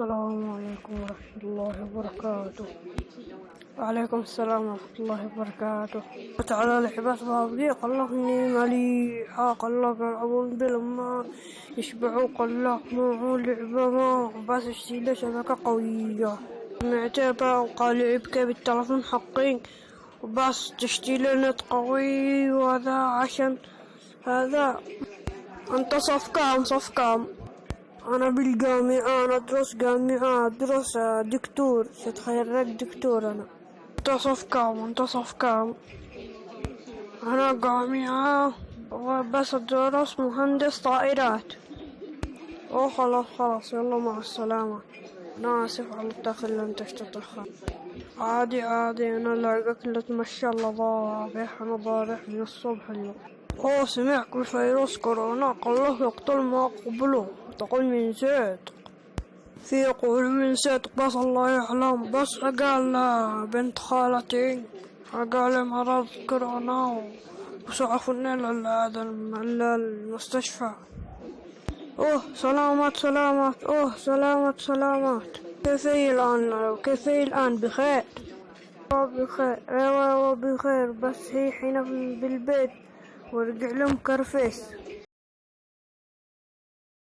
السلام عليكم ورحمة الله وبركاته. وعليكم السلام ورحمة الله وبركاته. تعالى لعبات بابجي قلقني مليحة قلق يلعبون بالما يشبعوا قلق معه لعبة ما بس اشتيله شبكة قوية معتبة وقال لعبك بالتلفون حقين وبس تشتيله نت قوي وهذا عشان هذا. انت صف كام؟ أنا بالجامعة، أنا أدرس جامعة، أدرس دكتور، ستخرج دكتور أنا. أنت صف كام؟ أنا جامعة بس أدرس مهندس طائرات. أوه خلاص يلا مع السلامة. أنا آسف على التأخير اللي أنت تتأخر. عادي أنا لاقيك اللي تمشي الله ضارح، أنا ضارح من الصبح اليوم. سمعك بفيروس كورونا قال يقتل ما قبله تقول من صدق. في يقول من صدق بس الله يعلم. بس قال بنت خالتي قال مرض كورونا وسعفنا إلى المستشفى. سلامات. كيف هي الآن بخير؟ أيوة بخير بس هي حين بالبيت ورجع لهم كرفيس.